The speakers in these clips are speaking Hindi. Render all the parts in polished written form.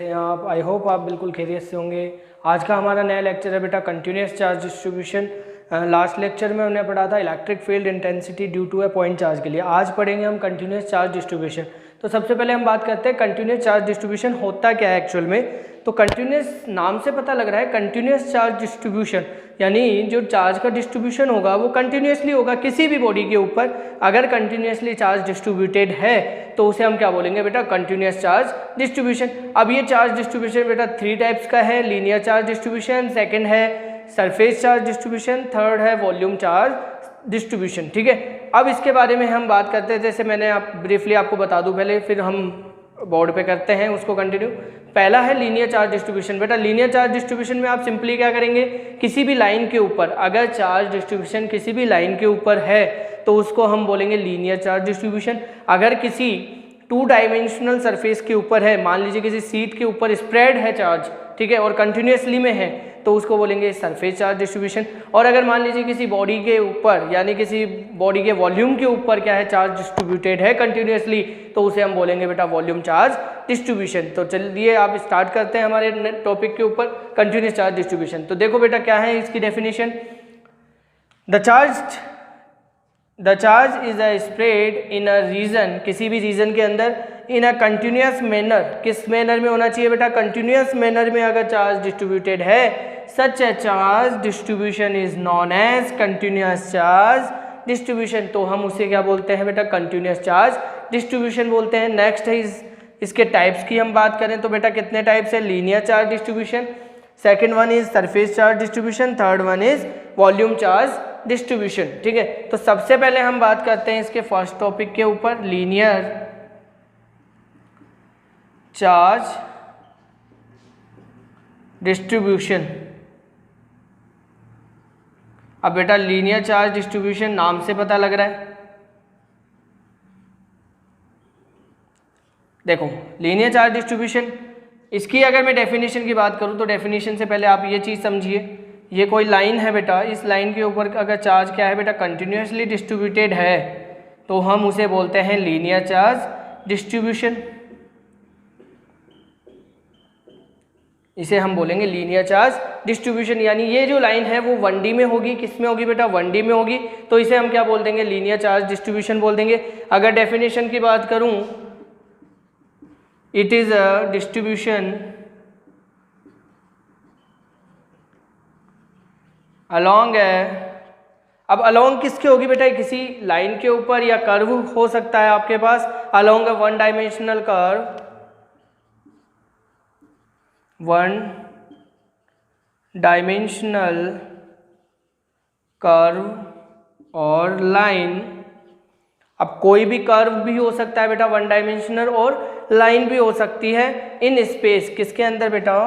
कैसे हैं आप? आई होप आप बिल्कुल खैरियत से होंगे। आज का हमारा नया लेक्चर है बेटा continuous charge distribution. Last lecture में हमने पढ़ा था electric field intensity due to a point charge के लिए। आज पढ़ेंगे हम कंटिन्यूस चार्ज डिस्ट्रीब्यूशन। तो सबसे पहले हम बात करते हैं कंटिन्यूस चार्ज डिस्ट्रीब्यूशन होता क्या है एक्चुअल में। तो कंटिन्यूस नाम से पता लग रहा है कंटिन्यूस चार्ज डिस्ट्रीब्यूशन, यानी जो चार्ज का डिस्ट्रीब्यूशन होगा वो कंटिन्यूसली होगा किसी भी बॉडी के ऊपर। अगर कंटिन्यूसली चार्ज डिस्ट्रीब्यूटेड है तो उसे हम क्या बोलेंगे बेटा, कंटिन्यूस चार्ज डिस्ट्रीब्यूशन। अब ये चार्ज डिस्ट्रीब्यूशन बेटा 3 टाइप्स का है, लीनियर चार्ज डिस्ट्रीब्यूशन, सेकंड है सरफेस चार्ज डिस्ट्रीब्यूशन, थर्ड है वॉल्यूम चार्ज डिस्ट्रीब्यूशन। ठीक है, अब इसके बारे में हम बात करते हैं। जैसे मैंने ब्रीफली आपको बता दूं पहले, फिर हम बोर्ड पे करते हैं उसको कंटिन्यू। पहला है लीनियर चार्ज डिस्ट्रीब्यूशन। बेटा लीनियर चार्ज डिस्ट्रीब्यूशन में आप सिंपली क्या करेंगे, किसी भी लाइन के ऊपर अगर चार्ज डिस्ट्रीब्यूशन किसी भी लाइन के ऊपर है तो उसको हम बोलेंगे लीनियर चार्ज डिस्ट्रीब्यूशन। अगर किसी 2 डायमेंशनल सरफेस के ऊपर है, मान लीजिए किसी सीट के ऊपर स्प्रेड है चार्ज, ठीक है, और कंटिन्यूसली में है तो उसको बोलेंगे सरफेस चार्ज डिस्ट्रीब्यूशन। और अगर मान लीजिए किसी बॉडी के ऊपर यानी किसी बॉडी के वॉल्यूम के ऊपर क्या है, चार्ज डिस्ट्रीब्यूटेड है कंटिन्यूसली, तो उसे हम बोलेंगे बेटा वॉल्यूम चार्ज डिस्ट्रीब्यूशन। तो चलिए आप स्टार्ट करते हैं हमारे टॉपिक के ऊपर कंटिन्यूस चार्ज डिस्ट्रीब्यूशन। तो देखो बेटा क्या है इसकी definition. The charge is a spread in a region, किसी भी रीजन के अंदर, इन अ कंटिन्यूस मैनर। किस मैनर में होना चाहिए बेटा, कंटिन्यूस मैनर में अगर चार्ज डिस्ट्रीब्यूटेड है, such a charge distribution is non as continuous charge distribution. तो हम उसे क्या बोलते हैं बेटा, कंटिन्यूस चार्ज डिस्ट्रीब्यूशन बोलते हैं। नेक्स्ट है इसके टाइप्स की हम बात करें तो बेटा कितने टाइप्स है, linear charge distribution, second one is surface charge distribution, third one is volume charge distribution. ठीक है, तो सबसे पहले हम बात करते हैं इसके फर्स्ट टॉपिक के ऊपर, लीनियर चार्ज डिस्ट्रीब्यूशन। अब बेटा लीनियर चार्ज डिस्ट्रीब्यूशन नाम से पता लग रहा है। देखो लीनियर चार्ज डिस्ट्रीब्यूशन, इसकी अगर मैं डेफिनेशन की बात करूं तो डेफिनेशन से पहले आप ये चीज़ समझिए, ये कोई लाइन है बेटा, इस लाइन के ऊपर अगर चार्ज क्या है बेटा, कंटिन्यूसली डिस्ट्रीब्यूटेड है तो हम उसे बोलते हैं लीनियर चार्ज डिस्ट्रीब्यूशन। इसे हम बोलेंगे लीनियर चार्ज डिस्ट्रीब्यूशन, यानी ये जो लाइन है वो 1D में होगी। किस में होगी बेटा, 1D में होगी, तो इसे हम क्या बोल देंगे, लीनियर चार्ज डिस्ट्रीब्यूशन बोल देंगे। अगर डेफिनेशन की बात करूं, it is a distribution along अब अलोंग किसके होगी बेटा, किसी लाइन के ऊपर या कर्व हो सकता है आपके पास, along a 1 dimensional curve, 1 dimensional curve और लाइन। अब कोई भी कर्व भी हो सकता है बेटा 1 डायमेंशनल, और लाइन भी हो सकती है इन स्पेस, किसके अंदर बेटा,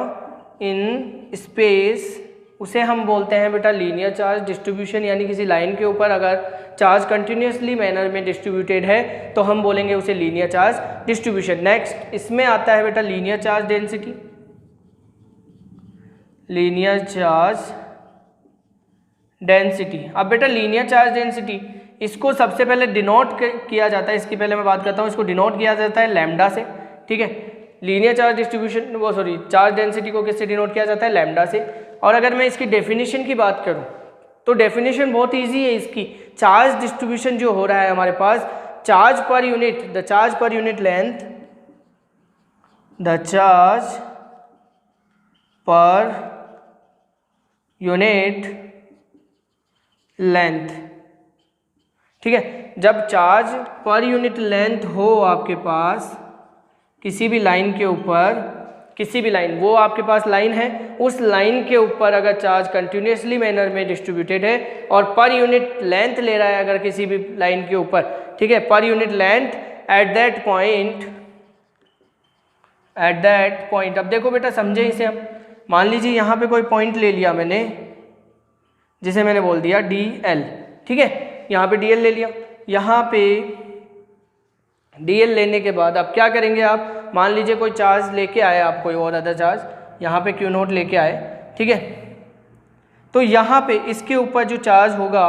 इन स्पेस, उसे हम बोलते हैं बेटा लीनियर चार्ज डिस्ट्रीब्यूशन। यानी किसी लाइन के ऊपर अगर चार्ज कंटिन्यूसली मैनर में डिस्ट्रीब्यूटेड है तो हम बोलेंगे उसे लीनियर चार्ज डिस्ट्रीब्यूशन। नेक्स्ट इसमें आता है बेटा linear charge density. Linear charge density, अब बेटा लीनियर चार्ज डेंसिटी, इसको सबसे पहले डिनोट किया जाता है, इसकी पहले मैं बात करता हूँ, इसको डिनोट किया जाता है लैम्डा से। ठीक है, linear charge distribution charge density को किससे डिनोट किया जाता है, लैम्डा से। और अगर मैं इसकी डेफिनेशन की बात करूं तो डेफिनेशन बहुत इजी है इसकी। चार्ज डिस्ट्रीब्यूशन जो हो रहा है हमारे पास, चार्ज पर यूनिट, द चार्ज पर यूनिट लेंथ, द चार्ज पर यूनिट लेंथ। ठीक है, जब चार्ज पर यूनिट लेंथ हो आपके पास किसी भी लाइन के ऊपर, किसी भी लाइन, वो आपके पास लाइन है, उस लाइन के ऊपर अगर चार्ज कंटिन्यूसली मैनर में डिस्ट्रीब्यूटेड है और पर यूनिट लेंथ ले रहा है अगर किसी भी लाइन के ऊपर, ठीक है, पर unit length at that point. अब देखो बेटा समझे इसे हम, मान लीजिए यहाँ पे कोई पॉइंट ले लिया मैंने, जिसे मैंने बोल दिया DL। ठीक है, यहाँ पे DL ले लिया, यहाँ पे DL लेने के बाद अब क्या करेंगे आप, मान लीजिए कोई चार्ज लेके आए आप, कोई और अदर चार्ज यहाँ पे Q0 लेके आए। ठीक है, तो यहाँ पे इसके ऊपर जो चार्ज होगा,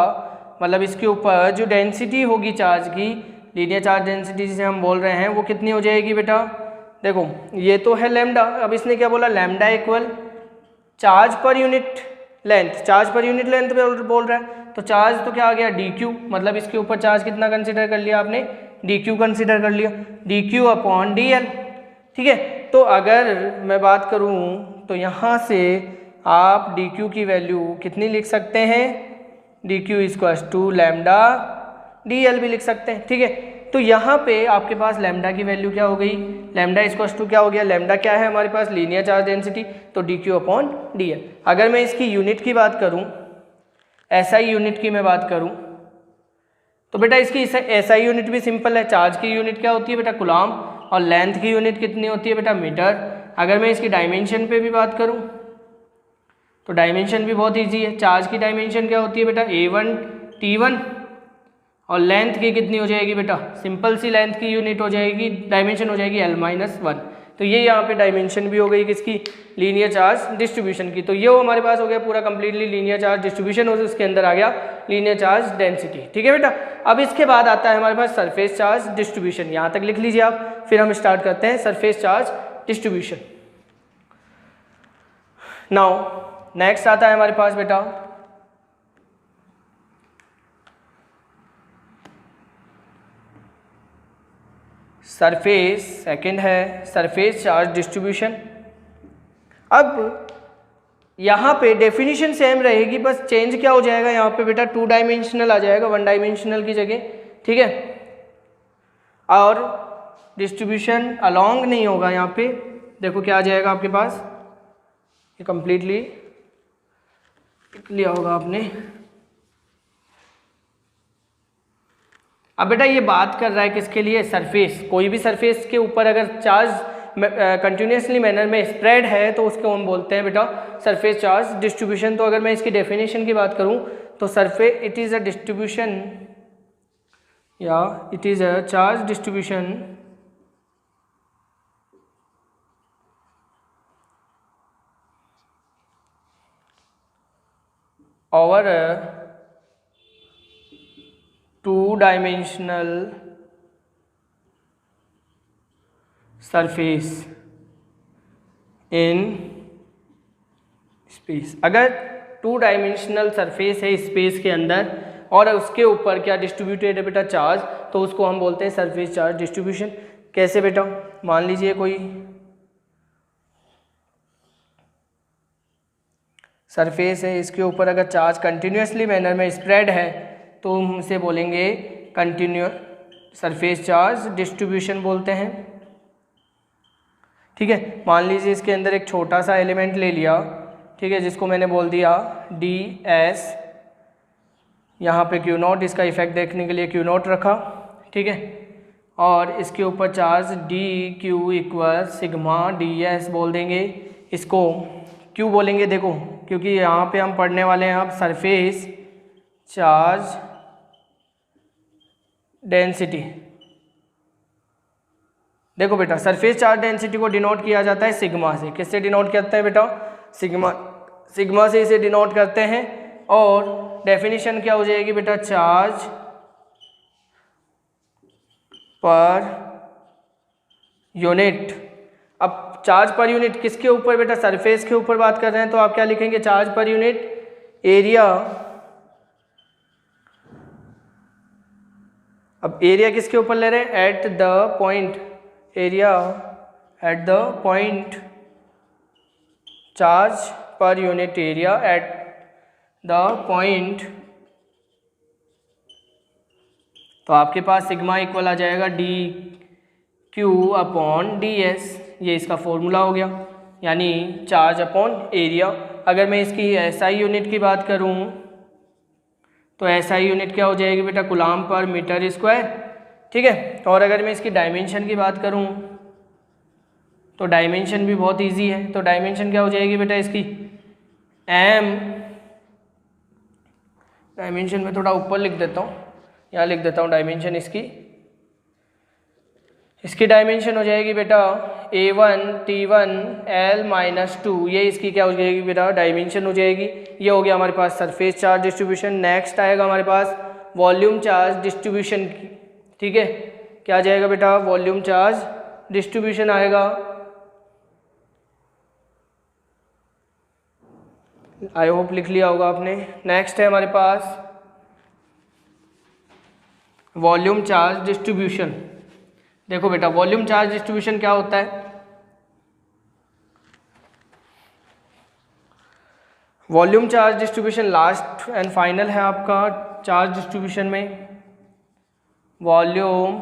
मतलब इसके ऊपर जो डेंसिटी होगी चार्ज की, लीनियर चार्ज डेंसिटी जिसे हम बोल रहे हैं, वो कितनी हो जाएगी बेटा, देखो ये तो है लैम्डा, अब इसने क्या बोला, लैम्डा इक्वल चार्ज पर यूनिट लेंथ, चार्ज पर यूनिट लेंथ बोल रहा है, तो चार्ज तो क्या आ गया डी क्यू, मतलब इसके ऊपर चार्ज कितना कंसिडर कर लिया आपने, डी क्यू कंसिडर कर लिया, D Q upon D L. ठीक है, तो अगर मैं बात करूं तो यहाँ से आप डी क्यू की वैल्यू कितनी लिख सकते हैं, d q equals to lambda d l भी लिख सकते हैं। ठीक है, तो यहाँ पे आपके पास लैम्डा की वैल्यू क्या हो गई, लैम्डा इक्वल्स टू क्या हो गया, लैम्डा क्या है हमारे पास, लीनियर चार्ज डेंसिटी, तो D Q upon D L. अगर मैं इसकी यूनिट की बात करूँ, एसआई यूनिट की मैं बात करूँ, तो बेटा इसकी एसआई यूनिट भी सिंपल है, चार्ज की यूनिट क्या होती है बेटा, कूलॉम, और लेंथ की यूनिट कितनी होती है बेटा, मीटर। अगर मैं इसकी डायमेंशन पे भी बात करूँ तो डायमेंशन भी बहुत ईजी है, चार्ज की डायमेंशन क्या होती है बेटा, A1 T1, और लेंथ की कितनी हो जाएगी बेटा, सिंपल सी लेंथ की यूनिट हो जाएगी, डायमेंशन हो जाएगी L-1। तो ये यहाँ पे डायमेंशन भी हो गई किसकी, लीनियर चार्ज डिस्ट्रीब्यूशन की। तो ये वो हमारे पास हो गया पूरा कंप्लीटली लीनियर चार्ज डिस्ट्रीब्यूशन, और उसके अंदर आ गया लीनियर चार्ज डेंसिटी। ठीक है बेटा, अब इसके बाद आता है हमारे पास सरफेस चार्ज डिस्ट्रीब्यूशन, यहाँ तक लिख लीजिए आप, फिर हम स्टार्ट करते हैं surface charge distribution. Now next आता है हमारे पास बेटा सरफेस, सेकंड है सरफेस चार्ज डिस्ट्रीब्यूशन। अब यहाँ पे डेफिनेशन सेम रहेगी, बस चेंज क्या हो जाएगा यहाँ पे बेटा, 2 डायमेंशनल आ जाएगा 1 डायमेंशनल की जगह। ठीक है, और डिस्ट्रीब्यूशन अलोंग नहीं होगा, यहाँ पे देखो क्या आ जाएगा आपके पास, ये कंप्लीटली लिया होगा आपने। अब बेटा ये बात कर रहा है किसके लिए, सरफेस, कोई भी सरफेस के ऊपर अगर चार्ज कंटिन्यूसली मैनर में स्प्रेड है तो उसको हम बोलते हैं बेटा सरफेस चार्ज डिस्ट्रीब्यूशन। तो अगर मैं इसकी डेफिनेशन की बात करूं तो surface it is a distribution या it is a charge distribution over a 2-dimensional surface in space। अगर 2-dimensional surface है स्पेस के अंदर और उसके ऊपर क्या डिस्ट्रीब्यूटेड है बेटा चार्ज, तो उसको हम बोलते हैं सरफेस चार्ज डिस्ट्रीब्यूशन। कैसे बेटा, मान लीजिए कोई सरफेस है, इसके ऊपर अगर चार्ज कंटिन्यूसली मैनर में स्प्रेड है तो हम इसे बोलेंगे कंटिन्यूस सरफेस चार्ज डिस्ट्रीब्यूशन बोलते हैं। ठीक है, मान लीजिए इसके अंदर एक छोटा सा एलिमेंट ले लिया, ठीक है, जिसको मैंने बोल दिया ds, यहाँ पे Q0, इसका इफेक्ट देखने के लिए Q0 रखा। ठीक है, और इसके ऊपर charge dq equal sigma ds बोल देंगे, इसको क्यों बोलेंगे, देखो क्योंकि यहाँ पे हम पढ़ने वाले हैं अब सरफेस चार्ज डेंसिटी। देखो बेटा सरफेस चार्ज डेंसिटी को डिनोट किया जाता है सिग्मा से। किससे डिनोट करते हैं बेटा, सिग्मा से इसे डिनोट करते हैं। और डेफिनेशन क्या हो जाएगी बेटा, चार्ज पर यूनिट। अब चार्ज पर यूनिट किसके ऊपर बेटा, सरफेस के ऊपर बात कर रहे हैं, तो आप क्या लिखेंगे, चार्ज पर यूनिट एरिया। अब एरिया किसके ऊपर ले रहे हैं, at the point, area at the point charge per unit area at the point. तो आपके पास सिग्मा इक्वल आ जाएगा D Q upon D S, ये इसका फॉर्मूला हो गया, यानी चार्ज अपॉन एरिया। अगर मैं इसकी एसआई यूनिट की बात करूं तो एसआई यूनिट क्या हो जाएगी बेटा, कूलॉम पर मीटर स्क्वायर। ठीक है, और अगर मैं इसकी डायमेंशन की बात करूं तो डायमेंशन भी बहुत इजी है। तो डायमेंशन क्या हो जाएगी बेटा इसकी, एम, डायमेंशन में थोड़ा ऊपर लिख देता हूँ, यहाँ लिख देता हूँ डायमेंशन इसकी डायमेंशन हो जाएगी बेटा A1 T1 L-2, ये इसकी क्या हो जाएगी बेटा, डायमेंशन हो जाएगी। ये हो गया हमारे पास सरफेस चार्ज डिस्ट्रीब्यूशन। नेक्स्ट आएगा हमारे पास वॉल्यूम चार्ज डिस्ट्रीब्यूशन की। ठीक है, क्या आ जाएगा बेटा, वॉल्यूम चार्ज डिस्ट्रीब्यूशन आएगा, आई होप लिख लिया होगा आपने। नेक्स्ट है हमारे पास वॉल्यूम चार्ज डिस्ट्रीब्यूशन। देखो बेटा वॉल्यूम चार्ज डिस्ट्रीब्यूशन क्या होता है, volume charge distribution last and final है आपका चार्ज डिस्ट्रीब्यूशन में। वॉल्यूम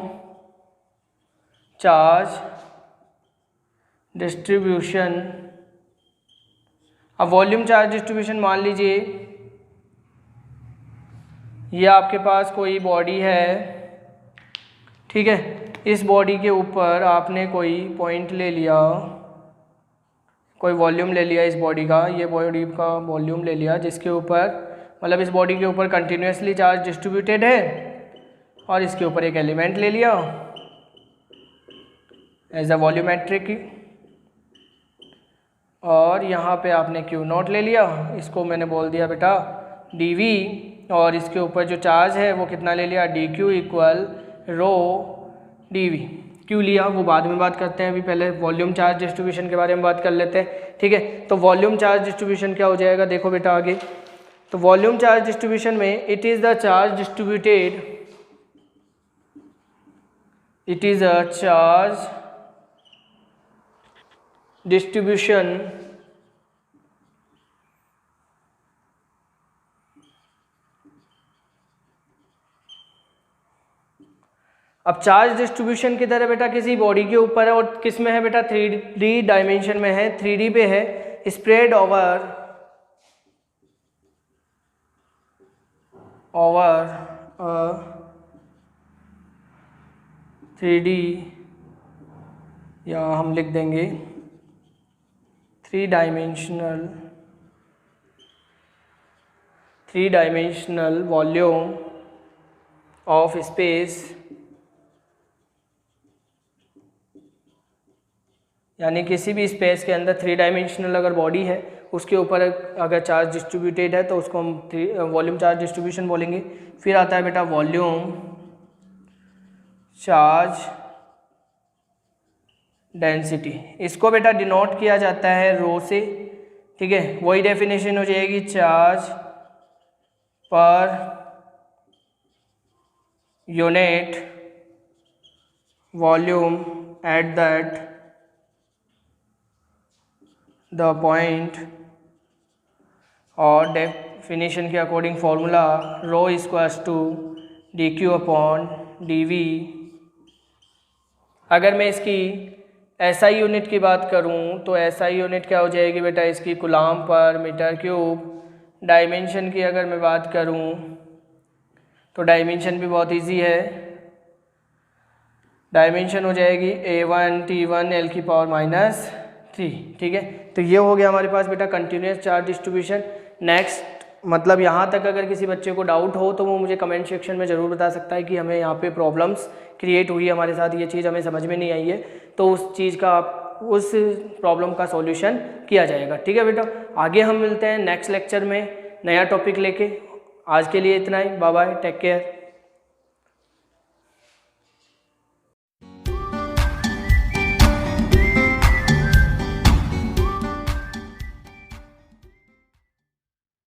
चार्ज डिस्ट्रीब्यूशन, अब वॉल्यूम चार्ज डिस्ट्रीब्यूशन मान लीजिए ये आपके पास कोई बॉडी है, ठीक है, इस बॉडी के ऊपर आपने कोई पॉइंट ले लिया, कोई वॉल्यूम ले लिया इस बॉडी का, ये बॉडी का वॉल्यूम ले लिया जिसके ऊपर मतलब इस बॉडी के ऊपर कंटिन्यूसली चार्ज डिस्ट्रीब्यूटेड है, और इसके ऊपर एक एलिमेंट ले लिया एज अ वॉल्यूमेट्रिक, और यहाँ पे आपने क्यू नॉट ले लिया, इसको मैंने बोल दिया बेटा dv, और इसके ऊपर जो चार्ज है वो कितना ले लिया dq इक्वल रो dv। क्यों लिया वो बाद में बात करते हैं, अभी पहले वॉल्यूम चार्ज डिस्ट्रीब्यूशन के बारे में बात कर लेते हैं, ठीक है। तो वॉल्यूम चार्ज डिस्ट्रीब्यूशन क्या हो जाएगा, देखो बेटा आगे, तो वॉल्यूम चार्ज डिस्ट्रीब्यूशन में it is the charge distributed, it is a charge distribution अब चार्ज डिस्ट्रीब्यूशन किधर है बेटा, किसी बॉडी के ऊपर है, और किस में है बेटा 3D डायमेंशन में है, 3D पे है, स्प्रेड ओवर 3D, या हम लिख देंगे 3 डायमेंशनल वॉल्यूम ऑफ स्पेस, यानी किसी भी स्पेस के अंदर 3 डायमेंशनल अगर बॉडी है उसके ऊपर अगर चार्ज डिस्ट्रीब्यूटेड है तो उसको हम वॉल्यूम चार्ज डिस्ट्रीब्यूशन बोलेंगे। फिर आता है बेटा वॉल्यूम चार्ज डेंसिटी, इसको बेटा डिनोट किया जाता है रो से, ठीक है, वही डेफिनेशन हो जाएगी चार्ज पर unit volume at that the point, और डेफिनेशन के according formula rho equals to dq upon dv। अगर मैं इसकी SI यूनिट की बात करूं तो SI यूनिट क्या हो जाएगी बेटा इसकी coulomb per metre cube. Dimension की अगर मैं बात करूं तो डायमेंशन भी बहुत इजी है, डायमेंशन हो जाएगी A1 T1 L की पावर -3, ठीक है। तो ये हो गया हमारे पास बेटा कंटिन्यूस चार्ज डिस्ट्रीब्यूशन। नेक्स्ट मतलब यहाँ तक अगर किसी बच्चे को डाउट हो तो वो मुझे कमेंट सेक्शन में ज़रूर बता सकता है कि हमें यहाँ पे प्रॉब्लम्स क्रिएट हुई हमारे साथ, ये चीज़ हमें समझ में नहीं आई है, तो उस चीज़ का उस प्रॉब्लम का सॉल्यूशन किया जाएगा, ठीक है बेटा। आगे हम मिलते हैं नेक्स्ट लेक्चर में नया टॉपिक लेके। आज के लिए इतना ही, बाय बाय, टेक केयर।